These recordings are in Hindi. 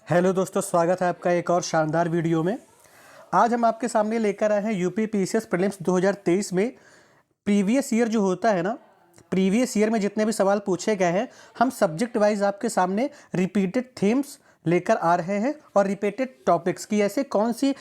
हेलो दोस्तों, स्वागत है आपका एक और शानदार वीडियो में। आज हम आपके सामने लेकर आए हैं यूपी पीसीएस प्रीलिम्स 2023 में प्रीवियस ईयर जो होता है ना, प्रीवियस ईयर में जितने भी सवाल पूछे गए हैं, हम सब्जेक्ट वाइज आपके सामने रिपीटेड थीम्स लेकर आ रहे हैं और रिपीटेड टॉपिक्स की ऐसे कौन सी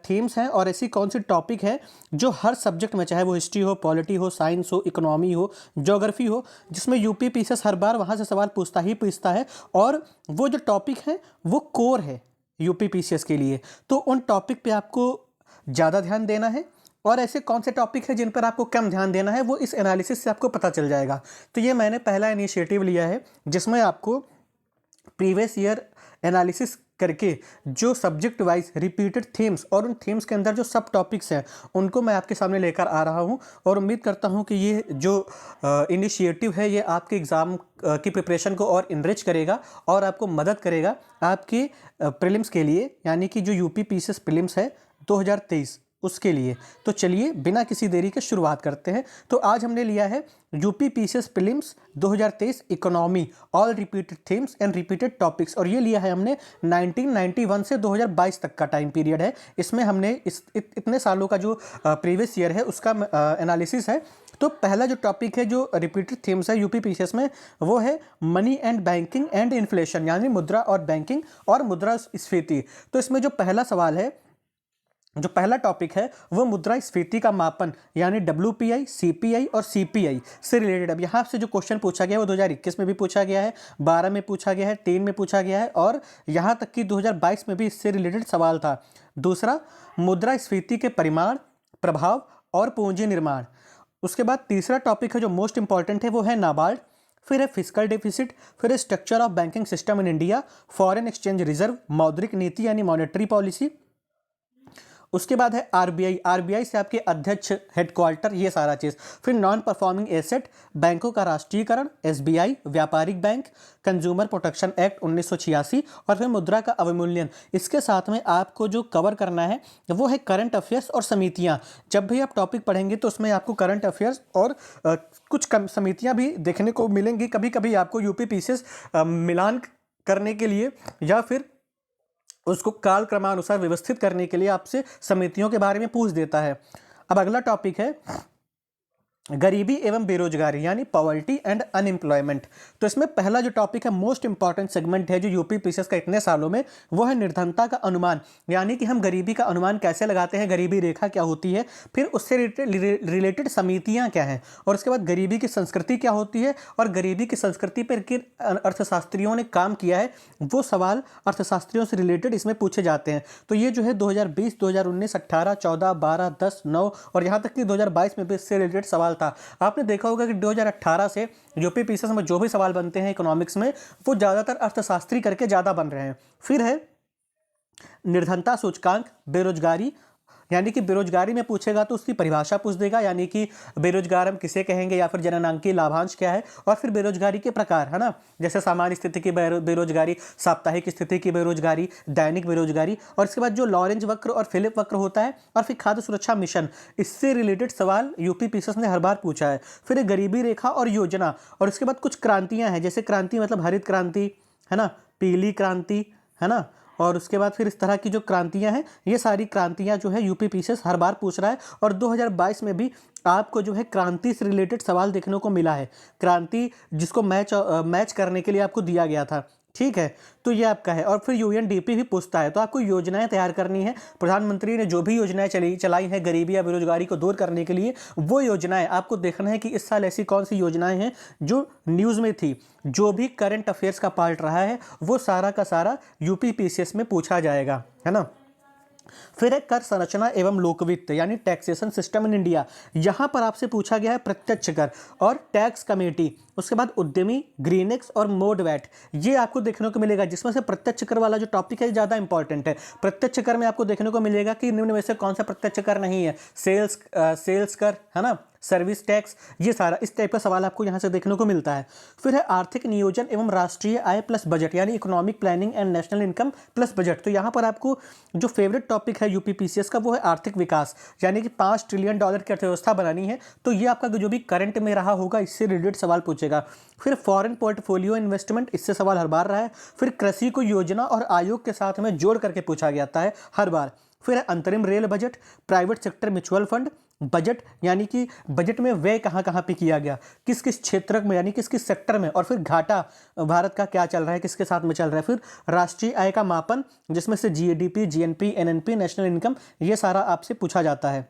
थीम्स हैं और ऐसी कौन सी टॉपिक है जो हर सब्जेक्ट में, चाहे वो हिस्ट्री हो, पॉलिटी हो, साइंस हो, इकोनॉमी हो, ज्योग्राफी हो, जिसमें यूपी पीसीएस हर बार वहाँ से सवाल पूछता है और वो जो टॉपिक है वो कोर है यूपी पीसीएस के लिए। तो उन टॉपिक पे आपको ज़्यादा ध्यान देना है और ऐसे कौन से टॉपिक है जिन पर आपको कम ध्यान देना है, वो इस एनालिसिस से आपको पता चल जाएगा। तो ये मैंने पहला इनिशिएटिव लिया है जिसमें आपको प्रीवियस ईयर एनालिसिस करके जो सब्जेक्ट वाइज रिपीटेड थीम्स और उन थीम्स के अंदर जो सब टॉपिक्स हैं उनको मैं आपके सामने लेकर आ रहा हूं और उम्मीद करता हूं कि ये जो इनिशिएटिव है ये आपके एग्ज़ाम की प्रिपरेशन को और इनरिच करेगा और आपको मदद करेगा आपके प्रीलिम्स के लिए, यानी कि जो यूपी पीसीएस प्रीलिम्स है 2023 उसके लिए। तो चलिए बिना किसी देरी के शुरुआत करते हैं। तो आज हमने लिया है UP PCS prelims 2023 economy, all repeated themes and repeated topics, और ये लिया है हमने 1991 से 2022 तक का टाइम पीरियड है। इसमें हमने इतने सालों का जो प्रीवियस ईयर है उसका एनालिसिस है। तो पहला जो टॉपिक है जो रिपीटेड थीम्स है यूपी पीसीएस में वो है money and banking and inflation, यानी मुद्रा और बैंकिंग और मुद्रास्फीति। तो इसमें जो पहला सवाल है, जो पहला टॉपिक है वो मुद्रास्फीति का मापन, यानी डब्ल्यूपीआई, सीपीआई और सीपीआई से रिलेटेड। अब यहाँ से जो क्वेश्चन पूछा गया है वो 2021 में भी पूछा गया है, 12 में पूछा गया है, 3 में पूछा गया है और यहाँ तक कि 2022 में भी इससे रिलेटेड सवाल था। दूसरा, मुद्रास्फीति के परिमाण, प्रभाव और पूंजी निर्माण। उसके बाद तीसरा टॉपिक है जो मोस्ट इंपॉर्टेंट है वो है नाबार्ड, फिर है फिस्कल डेफिसिट, फिर है structure of banking system in India, foreign exchange reserve, मौद्रिक नीति यानी मॉनेटरी पॉलिसी। उसके बाद है आरबीआई, आरबीआई से आपके अध्यक्ष, हेडक्वार्टर, ये सारा चीज़। फिर नॉन परफॉर्मिंग एसेट, बैंकों का राष्ट्रीयकरण, एसबीआई, व्यापारिक बैंक, कंज्यूमर प्रोटेक्शन एक्ट 1986 और फिर मुद्रा का अवमूल्यन। इसके साथ में आपको जो कवर करना है वो है करंट अफेयर्स और समितियाँ। जब भी आप टॉपिक पढ़ेंगे तो उसमें आपको करंट अफेयर्स और कुछ समितियाँ भी देखने को मिलेंगी। कभी कभी आपको यूपी पीसीएस मिलान करने के लिए या फिर उसको काल क्रमानुसार व्यवस्थित करने के लिए आपसे समितियों के बारे में पूछ देता है। अब अगला टॉपिक है गरीबी एवं बेरोजगारी, यानी पॉवर्टी एंड अनएम्प्लॉयमेंट। तो इसमें पहला जो टॉपिक है, मोस्ट इंपॉर्टेंट सेगमेंट है जो यूपी पीसीएस का इतने सालों में, वो है निर्धनता का अनुमान, यानी कि हम गरीबी का अनुमान कैसे लगाते हैं, गरीबी रेखा क्या होती है, फिर उससे रिलेटेड समितियां क्या हैं, और उसके बाद गरीबी की संस्कृति क्या होती है और गरीबी की संस्कृति पर किन अर्थशास्त्रियों ने काम किया है, वो सवाल अर्थशास्त्रियों से रिलेटेड इसमें पूछे जाते हैं। तो ये जो है 2020, 2019, 18, 14, 12, 10, 9 और यहाँ तक कि 2022 में भी इससे रिलेटेड सवाल था। आपने देखा होगा कि 2018 से यूपी पीसीएस में जो भी सवाल बनते हैं इकोनॉमिक्स में, वो ज्यादातर अर्थशास्त्री करके ज्यादा बन रहे हैं। फिर है निर्धनता सूचकांक, बेरोजगारी, यानी कि बेरोजगारी में पूछेगा तो उसकी परिभाषा पूछ देगा, यानी कि बेरोजगार हम किसे कहेंगे या फिर जननांकीय लाभांश क्या है, और फिर बेरोजगारी के प्रकार, है ना, जैसे सामान्य स्थिति की बेरोजगारी, साप्ताहिक स्थिति की बेरोजगारी, दैनिक बेरोजगारी, और इसके बाद जो लॉरेंज वक्र और फिलिप वक्र होता है, और फिर खाद्य सुरक्षा मिशन, इससे रिलेटेड सवाल यूपी पीसीएस ने हर बार पूछा है। फिर गरीबी रेखा और योजना, और इसके बाद कुछ क्रांतियां हैं, जैसे क्रांति मतलब हरित क्रांति, है ना, पीली क्रांति, है ना, और उसके बाद फिर इस तरह की जो क्रांतियां हैं, ये सारी क्रांतियां जो है यूपी पीसीएस हर बार पूछ रहा है। और 2022 में भी आपको जो है क्रांति से रिलेटेड सवाल देखने को मिला है, क्रांति जिसको मैच करने के लिए आपको दिया गया था। ठीक है, तो ये आपका है। और फिर यूएनडीपी भी पूछता है, तो आपको योजनाएं तैयार करनी है। प्रधानमंत्री ने जो भी योजनाएं चलाई हैं गरीबी या बेरोजगारी को दूर करने के लिए, वो योजनाएं आपको देखना है कि इस साल ऐसी कौन सी योजनाएं हैं जो न्यूज़ में थी, जो भी करंट अफेयर्स का पार्ट रहा है, वो सारा का सारा यूपी पीसीएस में पूछा जाएगा, है ना। फिर है कर संरचना एवं लोकवित्त, यानी टैक्सेशन सिस्टम इन इंडिया। यहां पर आपसे पूछा गया है प्रत्यक्ष कर और टैक्स कमेटी। उसके बाद उद्यमी, ग्रीनेक्स और मोड वैट, ये आपको देखने को मिलेगा, जिसमें से प्रत्यक्ष कर वाला जो टॉपिक है ज़्यादा इंपॉर्टेंट है। प्रत्यक्ष कर में आपको देखने को मिलेगा कि निम्न में से कौन सा प्रत्यक्ष कर नहीं है, सेल्स कर, है ना, सर्विस टैक्स, ये सारा इस टाइप का सवाल आपको यहाँ से देखने को मिलता है। फिर है आर्थिक नियोजन एवं राष्ट्रीय आय प्लस बजट, यानी economic planning and national income plus budget. तो यहाँ पर आपको जो फेवरेट टॉपिक है यूपीपीसीएस का वो है आर्थिक विकास, यानी कि $5 ट्रिलियन की अर्थव्यवस्था बनानी है। तो ये आपका जो भी करंट में रहा होगा इससे रिलेटेड सवाल पूछेगा। फिर फॉरेन पोर्टफोलियो इन्वेस्टमेंट, इससे सवाल हर बार रहा है। फिर कृषि को योजना और आयोग के साथ में जोड़ करके पूछा जाता है हर बार। फिर अंतरिम rail budget, private sector mutual fund budget, यानी कि बजट में व्यय कहाँ कहाँ पे किया गया, किस किस क्षेत्र में, यानी किस किस सेक्टर में, और फिर घाटा भारत का क्या चल रहा है, किसके साथ में चल रहा है। फिर राष्ट्रीय आय का मापन, जिसमें से GDP, GNP, NNP, national income, ये सारा आपसे पूछा जाता है।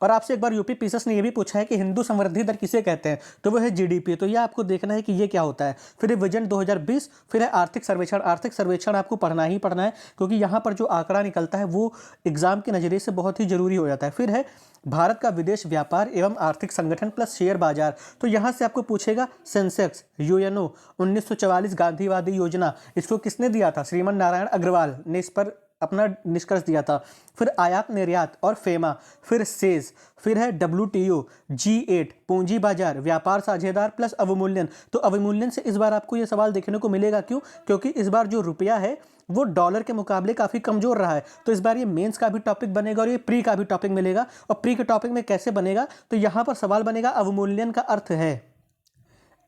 और आपसे एक बार यूपीपीसीएस ने ये भी पूछा है कि हिंदू समृद्धि दर किसे कहते हैं, तो वो है जीडीपी। तो ये आपको देखना है कि ये क्या होता है। फिर विजन 2020, फिर है आर्थिक सर्वेक्षण। आर्थिक सर्वेक्षण आपको पढ़ना ही पढ़ना है, क्योंकि यहाँ पर जो आंकड़ा निकलता है वो एग्जाम के नज़रिए से बहुत ही जरूरी हो जाता है। फिर है भारत का विदेश व्यापार एवं आर्थिक संगठन प्लस शेयर बाजार। तो यहाँ से आपको पूछेगा सेंसेक्स, यूएनओ, 1944 गांधीवादी योजना, इसको किसने दिया था, श्रीमन नारायण अग्रवाल ने इस पर अपना निष्कर्ष दिया था। फिर आयात निर्यात और फेमा, फिर सेज, फिर है WTO, G8, पूंजी बाजार, व्यापार साझेदार प्लस अवमूल्यन। तो अवमूल्यन से इस बार आपको ये सवाल देखने को मिलेगा। क्यों? क्योंकि इस बार जो रुपया है वो डॉलर के मुकाबले काफ़ी कमज़ोर रहा है। तो इस बार ये मेंस का भी टॉपिक बनेगा और ये प्री का भी टॉपिक मिलेगा। और प्री के टॉपिक में कैसे बनेगा, तो यहाँ पर सवाल बनेगा अवमूल्यन का अर्थ है,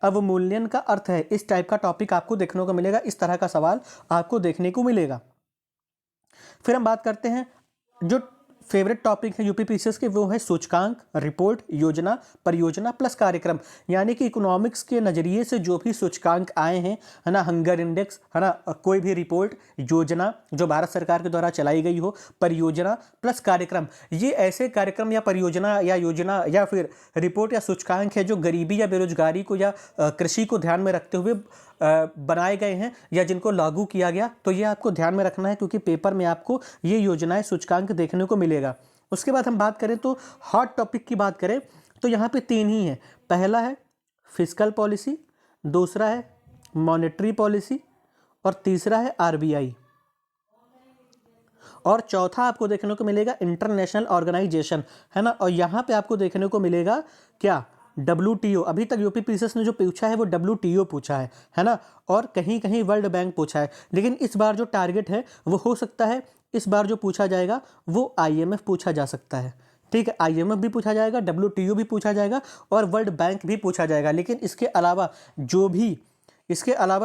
अवमूल्यन का अर्थ है, इस टाइप का टॉपिक आपको देखने को मिलेगा। इस तरह का सवाल आपको देखने को मिलेगा। फिर हम बात करते हैं जो फेवरेट टॉपिक है यूपीपीसीएस के, वो है सूचकांक, रिपोर्ट, योजना, परियोजना प्लस कार्यक्रम। यानी कि इकोनॉमिक्स के नज़रिए से जो भी सूचकांक आए हैं, है ना, हंगर इंडेक्स, है ना, कोई भी रिपोर्ट, योजना जो भारत सरकार के द्वारा चलाई गई हो, परियोजना प्लस कार्यक्रम, ये ऐसे कार्यक्रम या परियोजना या योजना या फिर रिपोर्ट या सूचकांक है जो गरीबी या बेरोजगारी को या कृषि को ध्यान में रखते हुए बनाए गए हैं या जिनको लागू किया गया। तो ये आपको ध्यान में रखना है, क्योंकि पेपर में आपको ये योजनाएं, सूचकांक देखने को मिलेगा। उसके बाद हम बात करें तो हॉट टॉपिक की बात करें तो यहाँ पे 3 ही है। पहला है फिस्कल पॉलिसी, दूसरा है मॉनेटरी पॉलिसी और तीसरा है आरबीआई। और चौथा आपको देखने को मिलेगा इंटरनेशनल ऑर्गेनाइजेशन, है ना। और यहाँ पे आपको देखने को मिलेगा क्या, WTO। अभी तक यूपीपीसीएस ने जो पूछा है वो WTO पूछा है ना, और कहीं कहीं वर्ल्ड बैंक पूछा है। लेकिन इस बार जो टारगेट है वो हो सकता है, इस बार जो पूछा जाएगा वो IMF पूछा जा सकता है। ठीक है, IMF भी पूछा जाएगा, WTO भी पूछा जाएगा और वर्ल्ड बैंक भी पूछा जाएगा। लेकिन इसके अलावा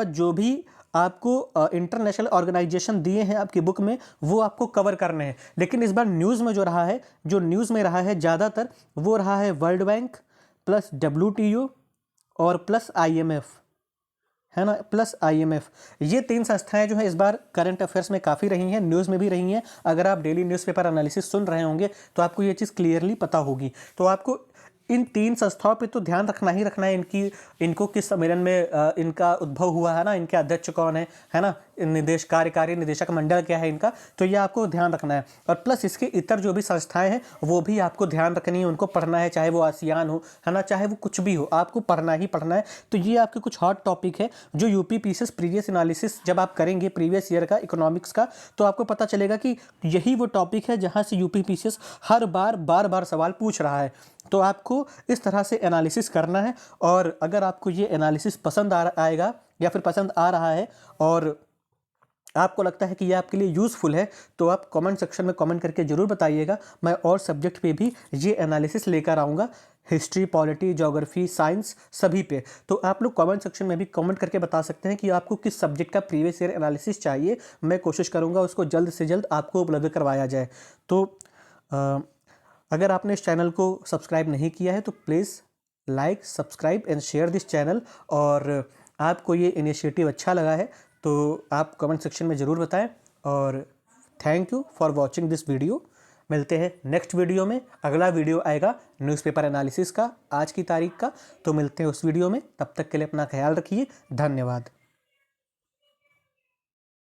जो भी आपको इंटरनेशनल ऑर्गेनाइजेशन दिए हैं आपकी बुक में, वो आपको कवर करने हैं। लेकिन इस बार न्यूज़ में जो न्यूज़ में रहा है ज़्यादातर, वो रहा है वर्ल्ड बैंक प्लस WTO और प्लस IMF, है ना, प्लस IMF। ये 3 संस्थाएं जो है इस बार करंट अफेयर्स में काफ़ी रही हैं, न्यूज़ में भी रही हैं। अगर आप डेली न्यूज़पेपर एनालिसिस सुन रहे होंगे तो आपको ये चीज़ क्लियरली पता होगी। तो आपको इन 3 संस्थाओं पे तो ध्यान रखना ही रखना है। इनको किस सम्मेलन में इनका उद्भव हुआ है ना, इनके अध्यक्ष कौन है ना, कार्यकारी निदेशक मंडल क्या है इनका, तो ये आपको ध्यान रखना है। और प्लस इसके इतर जो भी संस्थाएं हैं वो भी आपको ध्यान रखनी है, उनको पढ़ना है, चाहे वो आसियान हो, है ना, चाहे वो कुछ भी हो, आपको पढ़ना ही पढ़ना है। तो ये आपके कुछ हॉट टॉपिक है जो यूपीपीसीएस प्रीवियस एनालिसिस जब आप करेंगे प्रीवियस ईयर का इकोनॉमिक्स का, तो आपको पता चलेगा कि यही वो टॉपिक है जहाँ से यूपीपीसीएस हर बार सवाल पूछ रहा है। तो आपको इस तरह से एनालिसिस करना है। और अगर आपको ये एनालिसिस पसंद आएगा या फिर पसंद आ रहा है और आपको लगता है कि ये आपके लिए यूज़फुल है, तो आप कमेंट सेक्शन में कमेंट करके ज़रूर बताइएगा। मैं और सब्जेक्ट पे भी ये एनालिसिस लेकर आऊँगा, हिस्ट्री, पॉलिटी, ज्योग्राफी, साइंस, सभी पे। तो आप लोग कमेंट सेक्शन में भी कमेंट करके बता सकते हैं कि आपको किस सब्जेक्ट का प्रीवियस ईयर एनालिसिस चाहिए। मैं कोशिश करूँगा उसको जल्द से जल्द आपको उपलब्ध करवाया जाए। तो अगर आपने इस चैनल को सब्सक्राइब नहीं किया है तो please like, subscribe and share this channel. और आपको ये इनिशिएटिव अच्छा लगा है तो आप कमेंट सेक्शन में ज़रूर बताएं। और thank you for watching this video. मिलते हैं नेक्स्ट वीडियो में। अगला वीडियो आएगा न्यूज़पेपर एनालिसिस का, आज की तारीख का। तो मिलते हैं उस वीडियो में, तब तक के लिए अपना ख्याल रखिए। धन्यवाद।